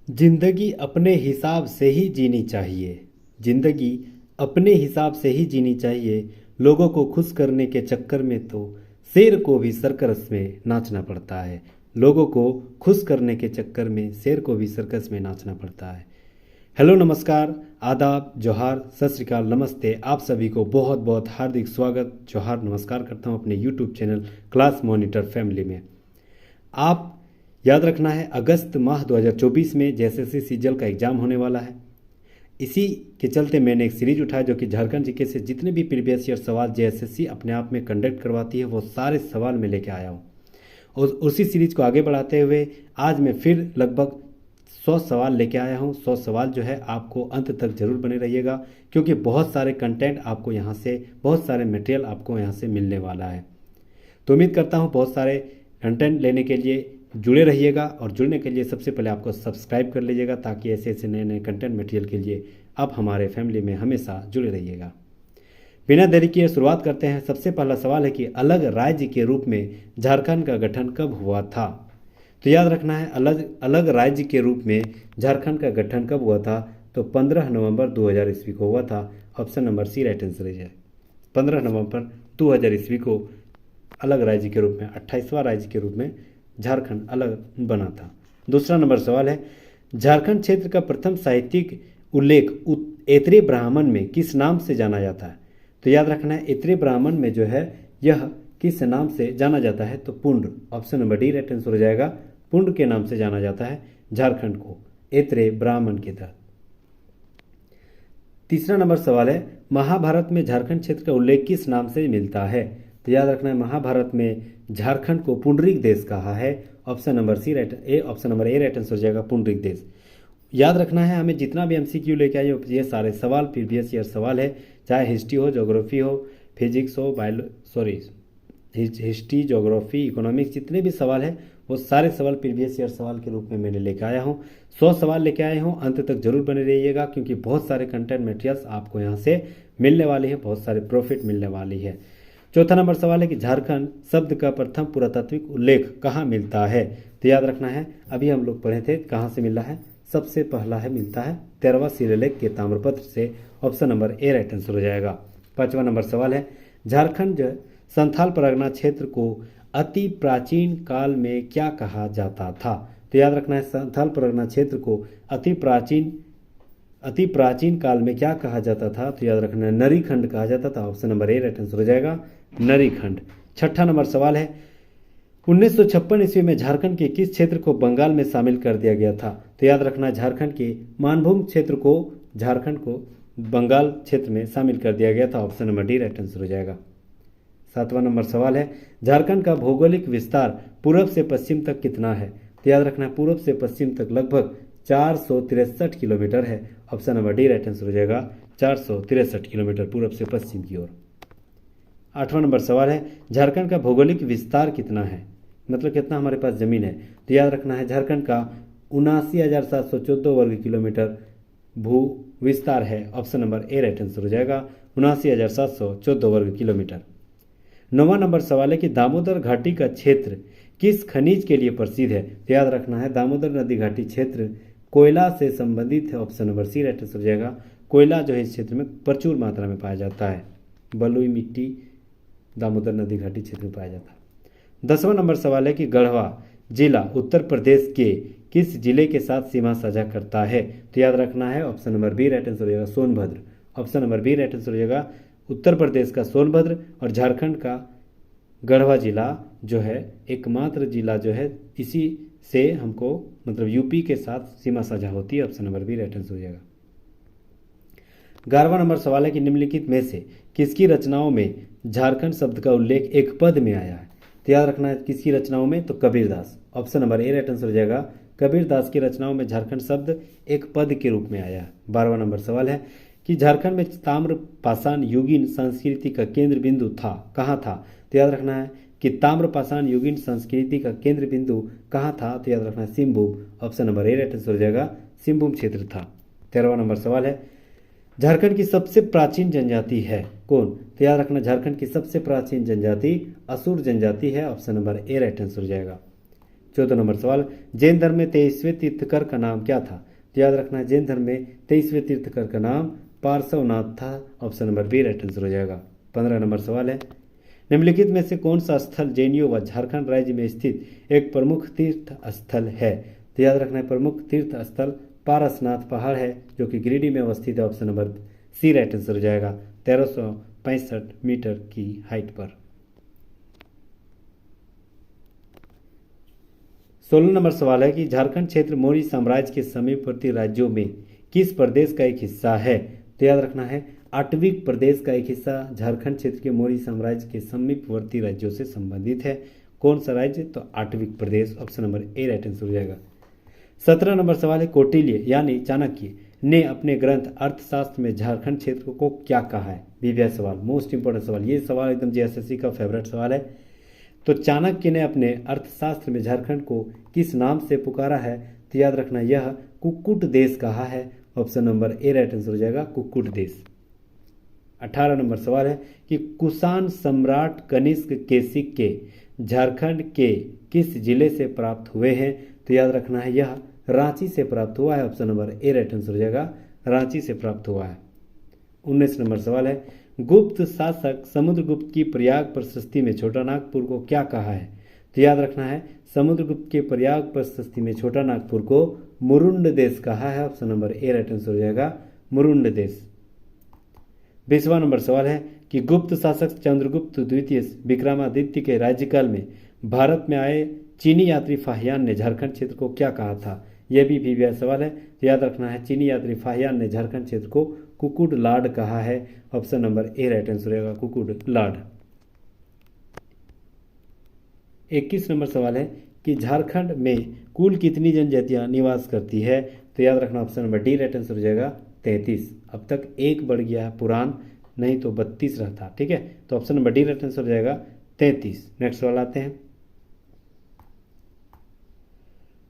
जिंदगी अपने हिसाब से ही जीनी चाहिए। जिंदगी अपने हिसाब से ही जीनी चाहिए। लोगों को खुश करने के चक्कर में तो शेर को भी सर्कस में नाचना पड़ता है। लोगों को खुश करने के चक्कर में शेर को भी सर्कस में नाचना पड़ता है। हेलो, नमस्कार, आदाब, जोहार, सत श्री अकाल, नमस्ते। आप सभी को बहुत बहुत हार्दिक स्वागत, जोहार, नमस्कार करता हूं अपने YouTube channel class monitor family में। आप याद रखना है, अगस्त माह 2024 में जेएसएससी सीजीएल का एग्ज़ाम होने वाला है। इसी के चलते मैंने एक सीरीज उठाया जो कि झारखंड जीके से जितने भी प्रीवियस ईयर सवाल जेएसएससी अपने आप में कंडक्ट करवाती है वो सारे सवाल मैं लेके आया हूँ। और उसी सीरीज को आगे बढ़ाते हुए आज मैं फिर लगभग 100 सवाल लेके आया हूँ। 100 सवाल जो है आपको अंत तक जरूर बने रहिएगा, क्योंकि बहुत सारे कंटेंट आपको यहाँ से, बहुत सारे मटेरियल आपको यहाँ से मिलने वाला है। तो उम्मीद करता हूँ बहुत सारे कंटेंट लेने के लिए जुड़े रहिएगा, और जुड़ने के लिए सबसे पहले आपको सब्सक्राइब कर लीजिएगा ताकि ऐसे ऐसे नए नए कंटेंट मटेरियल के लिए आप हमारे फैमिली में हमेशा जुड़े रहिएगा। बिना देरी किए शुरुआत करते हैं। सबसे पहला सवाल है कि अलग राज्य के रूप में झारखंड का गठन कब हुआ था? तो याद रखना है, अलग अलग राज्य के रूप में झारखंड का गठन कब हुआ था? तो 15 नवंबर 2000 ईस्वी को हुआ था। Option number C right answer है। 15 नवंबर 2000 ईस्वी को अलग राज्य के रूप में, 28वां राज्य के रूप में झारखंड अलग बना था। दूसरा नंबर सवाल है, झारखंड क्षेत्र का प्रथम साहित्यिक उल्लेख ऐत्रेय ब्राह्मण में किस नाम से जाना जाता है? तो याद रखना है, ऐत्रेय ब्राह्मण में जो है यह किस नाम से जाना जाता है? तो Pund. Option number D right answer हो जाएगा। पुंड के नाम से जाना जाता है झारखंड को, ऐत्रेय ब्राह्मण के तहत। तीसरा नंबर सवाल है, महाभारत में झारखंड क्षेत्र का उल्लेख किस नाम से मिलता है? तो याद रखना है, महाभारत में झारखंड को पुंडरीक देश कहा है। Option number option number A right answer हो जाएगा, पुंडरीक देश। याद रखना है, हमें जितना भी एमसीक्यू लेके आए ये सारे सवाल प्रीवियस ईयर सवाल है, चाहे हिस्ट्री हो, ज्योग्राफी हो, फिजिक्स हो, हिस्ट्री, ज्योग्राफी, इकोनॉमिक्स, जितने भी सवाल हैं वो सारे सवाल प्रीवियस ईयर सवाल के रूप में मैंने लेके आया हूँ। 100 सवाल लेके आए हूँ। अंत तक जरूर बने रहिएगा, क्योंकि बहुत सारे कंटेंट मटेरियल्स आपको यहाँ से मिलने वाली है, बहुत सारे प्रॉफिट मिलने वाली है। चौथा नंबर सवाल है कि झारखंड शब्द का प्रथम पुरातात्विक उल्लेख कहाँ मिलता है? तो याद रखना है, अभी हम लोग पढ़े थे कहाँ से मिला है। सबसे पहला है मिलता है 13वां शिलालेख के ताम्रपत्र से। Option number A right answer हो जाएगा। पांचवा नंबर सवाल है, झारखंड जो संथाल परगना क्षेत्र को अति प्राचीन काल में क्या कहा जाता था? तो याद रखना है, संथाल परगना क्षेत्र को अति प्राचीन काल में क्या कहा जाता था? तो याद रखना है, नरीखंड कहा जाता था। Option number A right answer हो जाएगा, नरीखंड। छठा नंबर सवाल है, 1956 ईस्वी में झारखंड के किस क्षेत्र को बंगाल में शामिल कर दिया गया था? तो याद रखना है, झारखंड के मानभूम क्षेत्र को, झारखंड को बंगाल क्षेत्र में शामिल कर दिया गया था। Option number D right answer हो जाएगा। सातवां नंबर सवाल है, झारखंड का भौगोलिक विस्तार पूर्व से पश्चिम तक कितना है? तो याद रखना है, पूर्व से पश्चिम तक लगभग 463 किलोमीटर है। Option number D right answer हो जाएगा, 463 किलोमीटर पूर्व से पश्चिम की ओर। आठवां नंबर सवाल है, झारखंड का भौगोलिक विस्तार कितना है, मतलब कितना हमारे पास जमीन है? तो याद रखना है, झारखंड का 79,714 वर्ग किलोमीटर भू विस्तार है। Option number A right answer हो जाएगा, 79,714 वर्ग किलोमीटर। नौवां नंबर सवाल है कि दामोदर घाटी का क्षेत्र किस खनिज के लिए प्रसिद्ध है? तो याद रखना है, दामोदर नदी घाटी क्षेत्र कोयला से संबंधित है। Option number C right answer हो जाएगा। कोयला जो है इस क्षेत्र में प्रचुर मात्रा में पाया जाता है। बलुई मिट्टी दामोदर नदी घाटी क्षेत्र में पाया जाता है। 10वां नंबर सवाल है कि गढ़वा जिला उत्तर प्रदेश के किस जिले के साथ सीमा साझा करता है? तो याद रखना है, option number B right answer हो जाएगा, Sonbhadra. Option number B right answer हो जाएगा, उत्तर प्रदेश का सोनभद्र और झारखंड का गढ़वा जिला जो है एकमात्र जिला जो है इसी से हमको, मतलब यूपी के साथ सीमा साझा होती है। Option number B right answer हो जाएगा। 11वां नंबर सवाल है कि निम्नलिखित में से किसकी रचनाओं में झारखंड शब्द का उल्लेख एक पद में आया है? तो याद रखना है, किसकी रचनाओं में? तो Kabirdas. Option number A right answer हो जाएगा, कबीरदास की रचनाओं में झारखंड शब्द एक पद के रूप में आया है। 12वां नंबर सवाल है कि झारखंड में ताम्र पाषाण युगीन संस्कृति का केंद्र बिंदु था, कहाँ था? तो याद रखना है कि ताम्र पाषाण युगीन संस्कृति का केंद्र बिंदु कहाँ था? तो याद रखना है, Singhbhum. Option number A right answer हो जाएगा, सिंहभूम क्षेत्र था। 13वां नंबर सवाल है, झारखंड की सबसे प्राचीन जनजाति है कौन? तो याद रखना, झारखंड की सबसे प्राचीन जनजाति असुर जनजाति है। Option number A right answer हो जाएगा। 14 नंबर सवाल, जैन धर्म में 23वें तीर्थकर का नाम क्या था? तो याद रखना है जैन धर्म में 23वें तीर्थकर का नाम पार्श्वनाथ था। Option number B right answer हो जाएगा। 15 नंबर सवाल है, निम्नलिखित में से कौन सा स्थल जैनियों व झारखंड राज्य में स्थित एक प्रमुख तीर्थ स्थल है? तो याद रखना है प्रमुख तीर्थ स्थल पारसनाथ पहाड़ है, जो कि गिरिडीह में अवस्थित है। Option number C right answer हो जाएगा। 1365 मीटर की हाइट पर। 16 नंबर सवाल है कि झारखंड क्षेत्र मौर्य साम्राज्य के समीपवर्ती राज्यों में किस प्रदेश का एक हिस्सा है? तो याद रखना है आटविक प्रदेश का एक हिस्सा झारखंड क्षेत्र के मौर्य साम्राज्य के समीपवर्ती राज्यों से संबंधित है। कौन सा राज्य? तो आटविक प्रदेश। Option number A right answer हो जाएगा। 17 नंबर सवाल है, कौटिल्य यानी चाणक्य ने अपने ग्रंथ अर्थशास्त्र में झारखंड क्षेत्र को क्या कहा है? वीवीआई सवाल, मोस्ट इंपोर्टेंट सवाल। ये सवाल एकदम जेएसएससी का फेवरेट सवाल है। तो चाणक्य ने अपने अर्थशास्त्र में झारखंड को किस नाम से पुकारा है? तो याद रखना यह कुक्कुट देश कहा है। Option number A right answer हो जाएगा, कुक्कुट देश। 18 नंबर सवाल है कि कुषाण सम्राट कनिष्क के सिक्के झारखंड के किस जिले से प्राप्त हुए हैं? तो याद रखना है यह रांची से प्राप्त हुआ है। Option number A right answer हो जाएगा, रांची से प्राप्त हुआ है। 19 नंबर सवाल है, गुप्त शासक समुद्रगुप्त की प्रयाग प्रशस्ति में छोटा नागपुर को क्या कहा है? तो याद रखना है समुद्रगुप्त के प्रयाग प्रशस्ति में छोटा नागपुर को मुरुंड देश कहा है। Option number A right answer हो जाएगा, मुरुंड देश। 20वां नंबर सवाल है कि गुप्त शासक चंद्रगुप्त द्वितीय विक्रमादित्य के राज्यकाल में भारत में आए चीनी यात्री फाहियान ने झारखंड क्षेत्र को क्या कहा था? यह भी वीवीआई सवाल है। तो याद रखना है चीनी यात्री फाहियान ने झारखंड क्षेत्र को कुकुड लाड कहा है। Option number A right answer रहेगा, कुकुड लाड। 21 नंबर सवाल है कि झारखंड में कुल कितनी जनजातियां निवास करती है? तो याद रखना option number D right answer हो जाएगा, 33। अब तक एक बढ़ गया है पुरान, नहीं तो 32 रहता। ठीक है, तो option number D right answer हो जाएगा 33। नेक्स्ट सवाल आते हैं,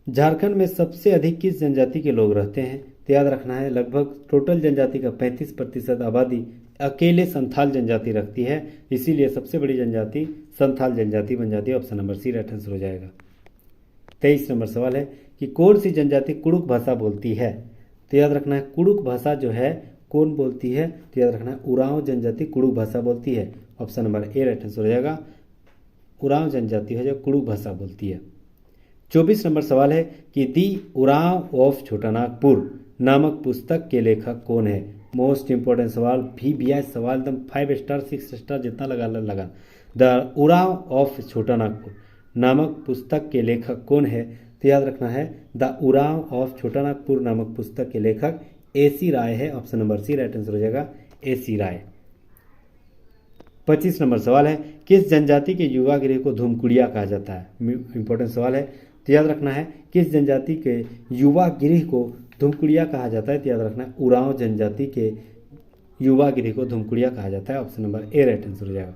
झारखंड में सबसे अधिक किस जनजाति के लोग रहते हैं? तो याद रखना है लगभग टोटल जनजाति का 35% आबादी अकेले संथाल जनजाति रखती है, इसीलिए सबसे बड़ी जनजाति संथाल जनजाति बन जाती है। Option number C right answer हो जाएगा। 23 नंबर सवाल है कि कौन सी जनजाति कुड़ुक भाषा बोलती है? तो याद रखना है कुड़ुक भाषा जो है कौन बोलती है? तो याद रखना है उरांव जनजाति कुड़ुक भाषा बोलती है। Option number A right answer हो जाएगा, उरांव जनजाति है जो कुड़ुक भाषा बोलती है। 24 नंबर सवाल है कि दी उरांव ऑफ छोटा नागपुर नामक पुस्तक के लेखक कौन है? मोस्ट इंपॉर्टेंट सवाल, वीवीआई सवाल, एकदम 5 स्टार 6 स्टार जितना लगा। द उरांव ऑफ छोटा नागपुर नामक पुस्तक के लेखक कौन है? तो याद रखना है द उरांव ऑफ छोटा नागपुर नामक पुस्तक के लेखक AC राय है। Option number C right answer हो जाएगा, AC राय। 25 नंबर सवाल है किस जनजाति के युवा गृह को धूमकुड़िया कहा जाता है? इंपॉर्टेंट सवाल है, तो याद रखना है किस जनजाति के युवा गृह को धूमकुड़िया कहा जाता है? तो याद रखना है उरांव जनजाति के युवा गृह को धूमकुड़िया कहा जाता है। Option number A right answer हो जाएगा।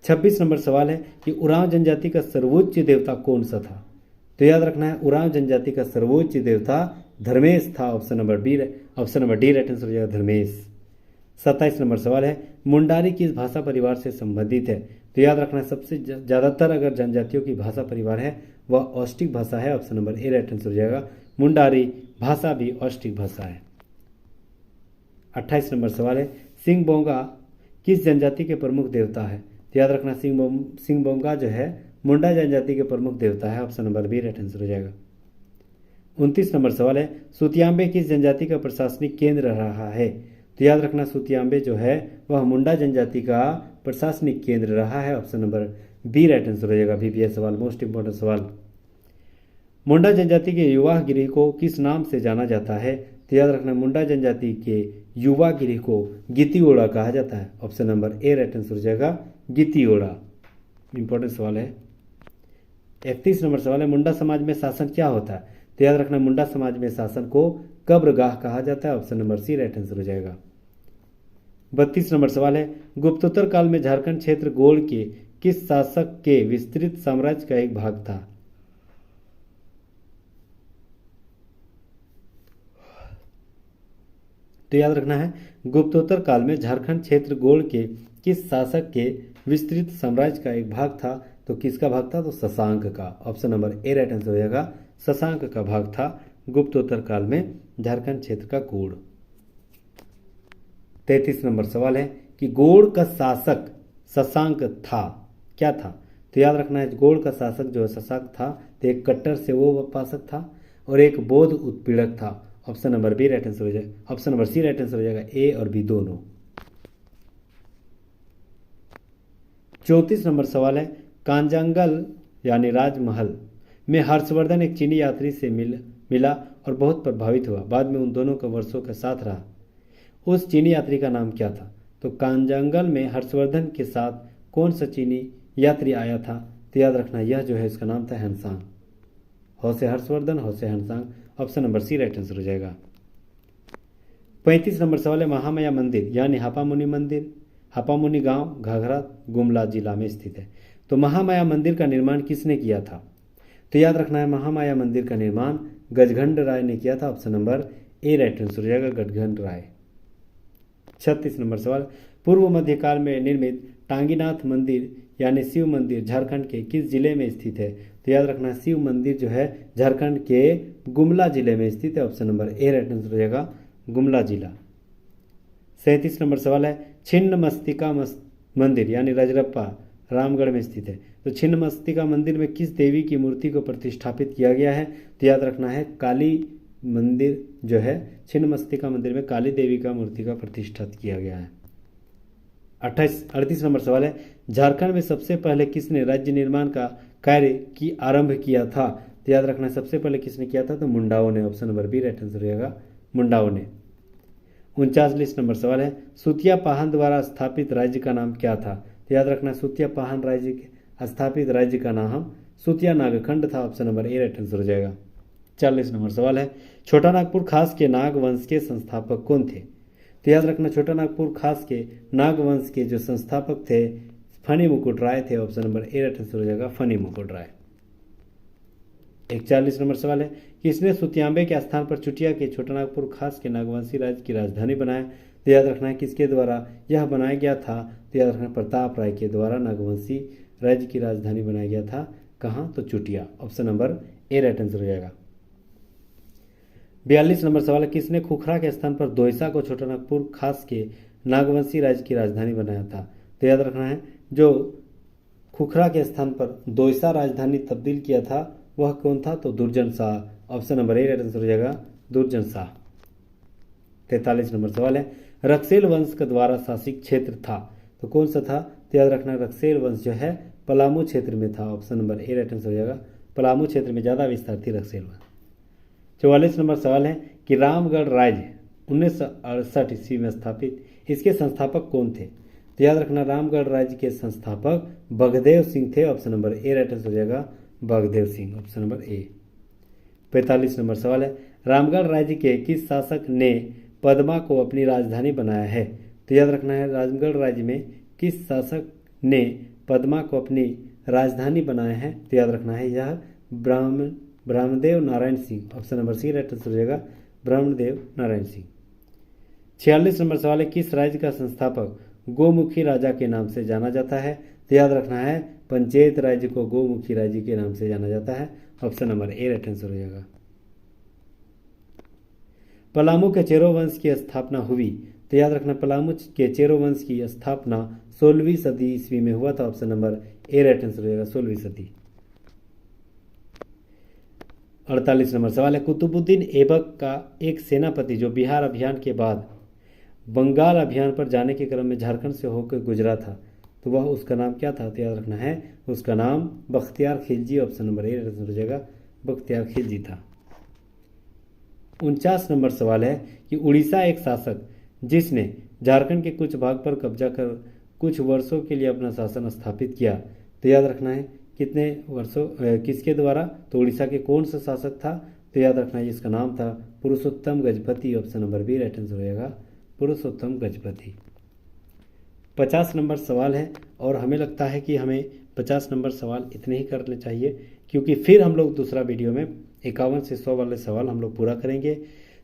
26 नंबर सवाल है कि उरांव जनजाति का सर्वोच्च देवता कौन सा था? तो याद रखना है उरांव जनजाति का सर्वोच्च देवता धर्मेश था। Option number D right answer हो जाएगा, धर्मेश। 27 नंबर सवाल है मुंडारी किस भाषा परिवार से संबंधित है? तो याद रखना है सबसे ज़्यादातर अगर जनजातियों की भाषा परिवार है वह ऑस्टिक भाषा है। Option number A right answer हो जाएगा, मुंडारी भाषा भी ऑस्टिक भाषा है। 28 नंबर सवाल है सिंगबोंगा किस जनजाति के प्रमुख देवता है? तो याद रखना सिंगबोंगा जो है मुंडा जनजाति के प्रमुख देवता है। Option number B right answer हो जाएगा। 29 नंबर सवाल है सुतियांबे किस जनजाति का प्रशासनिक केंद्र रहा है? तो याद रखना सुतियांबे जो है वह मुंडा जनजाति का प्रशासनिक केंद्र रहा है। Option number B right answer हो जाएगा। वीवीआई सवाल, मोस्ट इंपोर्टेंट सवाल। मुंडा जनजाति के युवा गृह को किस नाम से जाना जाता है? तो याद रखना मुंडा जनजाति के युवा गृह को गितियोड़ा कहा जाता है। Option number A right answer हो जाएगा, गितियोड़ा। इंपॉर्टेंट सवाल है। 31 नंबर सवाल है मुंडा समाज में शासन क्या होता है? तो याद रखना मुंडा समाज में शासन को कब्रगाह कहा जाता है। Option number C right answer हो जाएगा। 32 नंबर सवाल है गुप्तोत्तर काल में झारखंड क्षेत्र गोल के किस शासक के विस्तृत साम्राज्य का एक भाग था? तो याद रखना है गुप्तोत्तर काल में झारखंड क्षेत्र गोल के किस शासक के विस्तृत साम्राज्य का एक भाग था? तो किसका भाग था? तो शशांक का। Option number A right answer हो जाएगा, शशांक का भाग था गुप्तोत्तर काल में झारखंड क्षेत्र का गोड़। 33 नंबर सवाल है कि गोड़ का शासक शशांक था, क्या था? तो याद रखना है, गोड़ का शासक जो है शशांक था, तो एक कट्टर से वो उपासक था और एक बौद्ध उत्पीड़क था। Option number B right answer हो जाएगा, option number C right answer हो जाएगा, ए और बी दोनों। 34 नंबर सवाल है, कांजांगल यानी राजमहल में हर्षवर्धन एक चीनी यात्री से मिला और बहुत प्रभावित हुआ। बाद में उन दोनों का वर्षों के साथ रहा। उस चीनी यात्री का नाम क्या था? तो कांजांगल में हर्षवर्धन के साथ कौन सा चीनी यात्री आया था? तो याद रखना, यह जो है इसका नाम था हेनसांग। हौ से हर्षवर्धन, हौ से Hiuen Tsang. Option number C right answer हो जाएगा। 35 नंबर सवाल है, महामाया मंदिर यानी हापामुनि मंदिर, हापामुनि गांव घाघरा गुमला जिला में स्थित है। तो महामाया मंदिर का निर्माण किसने किया था? तो याद रखना है, महामाया मंदिर का निर्माण गजघंड राय ने किया था। Option number A right answer हो जाएगा, गजघंड राय। 36 नंबर सवाल, पूर्व मध्यकाल में निर्मित टांगीनाथ मंदिर यानी शिव मंदिर झारखंड के किस जिले में स्थित है? तो याद रखना, शिव मंदिर जो है झारखंड के गुमला जिले में स्थित है। Option number A right answer हो जाएगा, गुमला जिला। 37 नंबर सवाल है, छिन्न मस्तिका मंदिर यानी रजरप्पा रामगढ़ में स्थित है। तो छिन्न मस्तिका मंदिर में किस देवी की मूर्ति को प्रतिष्ठापित किया गया है? तो याद रखना है, काली मंदिर जो है छिन्न मस्तिका मंदिर में काली देवी का मूर्ति का प्रतिष्ठा किया गया है। 38 नंबर सवाल है, झारखंड में सबसे पहले किसने राज्य निर्माण का कार्य की आरंभ किया था? तो याद रखना, सबसे पहले किसने किया था? तो मुंडाओं ने। Option number B right answer रहेगा, मुंडाओं ने। 39 नंबर सवाल है, सुतिया पाहन द्वारा स्थापित राज्य का नाम क्या था? तो याद रखना, सुतिया पाहन राज्य के स्थापित राज्य का नाम सुतिया नागखंड था। Option number A right answer हो जाएगा। 40 नंबर सवाल है, छोटा नागपुर खास के नाग वंश के संस्थापक कौन थे? तो याद रखना, छोटा नागपुर खास के नाग वंश के जो संस्थापक थे फनी मुकुट राय थे। Option number A right answer हो जाएगा, फनी मुकुट राय। 41 नंबर सवाल है, किसने सुतियांबे के स्थान पर चुटिया के छोटा नागपुर खास के नागवंशी राज्य की राजधानी बनाया? तो याद रखना है, किसके द्वारा यह बनाया गया था? तो याद रखना, प्रताप राय के द्वारा नागवंशी राज्य की राजधानी बनाया गया था। कहाँ? तो Chutia. Option number A right answer हो जाएगा। 42 नंबर सवाल है, किसने खुखरा के स्थान पर दोयसा को छोटा नागपुर खास के नागवंशी राज्य की राजधानी बनाया था? तो याद रखना है, जो खुखरा के स्थान पर दोयसा राजधानी तब्दील किया था वह कौन था? तो दुर्जन Shah. Option number A right answer हो जाएगा, दुर्जन शाह। 43 नंबर सवाल है, रक्सेल वंश का द्वारा शासित क्षेत्र था तो कौन सा था? तो याद रखना, रक्सेल वंश जो है पलामू क्षेत्र में था। Option number A right answer हो जाएगा, पलामू क्षेत्र में ज़्यादा विस्तार थी रक्सेल वंश। 44 नंबर सवाल है कि रामगढ़ राज्य 1968 ईस्वी में स्थापित, इसके संस्थापक कौन थे? तो याद रखना, रामगढ़ राज्य के संस्थापक बघदेव सिंह थे। Option number A right answer हो जाएगा, Baghdev Singh. Option number A. 45 नंबर सवाल है, रामगढ़ राज्य के किस शासक ने पद्मा को अपनी राजधानी बनाया है? तो याद रखना है, रामगढ़ राज्य में किस शासक ने पद्मा को अपनी राजधानी बनाया है? तो याद रखना है, यह Brahmadev Narayan Singh. Option number C right answer हो जाएगा, ब्रह्मदेव नारायण सिंह। 46 नंबर सवाल है, किस राज्य का संस्थापक गोमुखी राजा के नाम से जाना जाता है? तो याद रखना है, पंचेत राज्य को गोमुखी राज्य के नाम से जाना जाता है। Option number A right answer हो जाएगा। पलामू के चेरो वंश की स्थापना हुई, तो याद रखना, पलामू के चेरो वंश की स्थापना 16वीं सदी ईस्वी में हुआ था। Option number A right answer हो जाएगा, 16वीं सदी। 48 नंबर सवाल है, कुतुबुद्दीन ऐबक का एक सेनापति जो बिहार अभियान के बाद बंगाल अभियान पर जाने के क्रम में झारखंड से होकर गुजरा था, तो वह उसका नाम क्या था? तो याद रखना है, उसका नाम बख्तियार खिलजी। ऑप्शन नंबर ए हो जाएगा, बख्तियार खिलजी था। 49 नंबर सवाल है कि उड़ीसा एक शासक जिसने झारखंड के कुछ भाग पर कब्जा कर कुछ वर्षों के लिए अपना शासन स्थापित किया, तो याद रखना है, कितने वर्षों किसके द्वारा? तो उड़ीसा के कौन सा शासक था? तो याद रखना है, इसका नाम था Purushottam Gajapati. Option number B right answer हो जाएगा, पुरुषोत्तम गजपति। 50 नंबर सवाल है और हमें लगता है कि हमें 50 नंबर सवाल इतने ही करने चाहिए, क्योंकि फिर हम लोग दूसरा वीडियो में 51 से 100 वाले सवाल हम लोग पूरा करेंगे।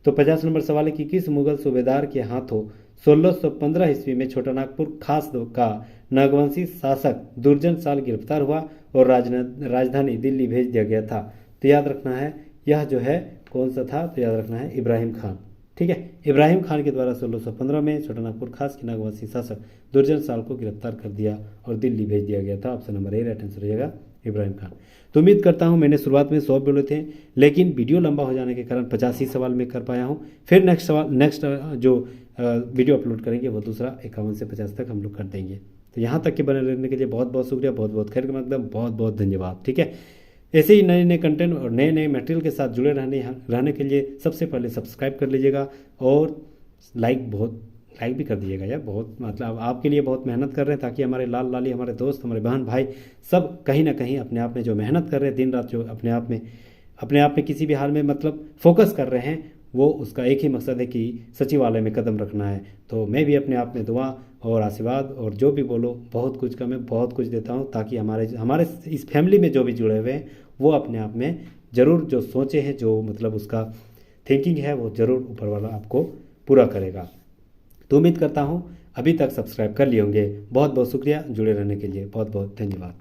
तो 50 नंबर सवाल है कि किस मुगल सूबेदार के हाथों 1615 ईस्वी में छोटा नागपुर खास का नागवंशी शासक दुर्जन साल गिरफ्तार हुआ और राजधानी दिल्ली भेज दिया गया था। तो याद रखना है यह जो है कौन सा था, तो याद रखना है इब्राहिम खान। ठीक है, इब्राहिम खान के द्वारा 1615 में छोटानागपुर खास की नागवासी शासक दुर्जन साल को गिरफ्तार कर दिया और दिल्ली भेज दिया गया था। Option number A right answer हो जाएगा इब्राहिम खान। तो उम्मीद करता हूं मैंने शुरुआत में 100 बोले थे, लेकिन वीडियो लंबा हो जाने के कारण 85 सवाल में कर पाया हूं। फिर नेक्स्ट जो वीडियो अपलोड करेंगे वो दूसरा 51 से 50 तक हम लोग कर देंगे। तो यहाँ तक के बने रहने के लिए बहुत बहुत शुक्रिया, बहुत बहुत खैर का मकदम, बहुत बहुत धन्यवाद। ठीक है, ऐसे ही नए नए कंटेंट और नए नए मटेरियल के साथ जुड़े रहने के लिए सबसे पहले सब्सक्राइब कर लीजिएगा और लाइक भी कर दीजिएगा यार। बहुत मतलब आपके लिए बहुत मेहनत कर रहे हैं, ताकि हमारे लाल लाली, हमारे दोस्त, हमारे बहन भाई सब कहीं ना कहीं अपने आप में जो मेहनत कर रहे हैं दिन रात, जो अपने आप में किसी भी हाल में मतलब फोकस कर रहे हैं, वो उसका एक ही मकसद है कि सचिवालय में कदम रखना है। तो मैं भी अपने आप में दुआ और आशीर्वाद और जो भी बोलो बहुत कुछ का मैं बहुत कुछ देता हूँ, ताकि हमारे इस फैमिली में जो भी जुड़े हुए हैं वो अपने आप में ज़रूर जो सोचे हैं, जो मतलब उसका थिंकिंग है, वो ज़रूर ऊपर वाला आपको पूरा करेगा। तो उम्मीद करता हूँ अभी तक सब्सक्राइब कर लिए होंगे। बहुत बहुत शुक्रिया जुड़े रहने के लिए, बहुत बहुत धन्यवाद।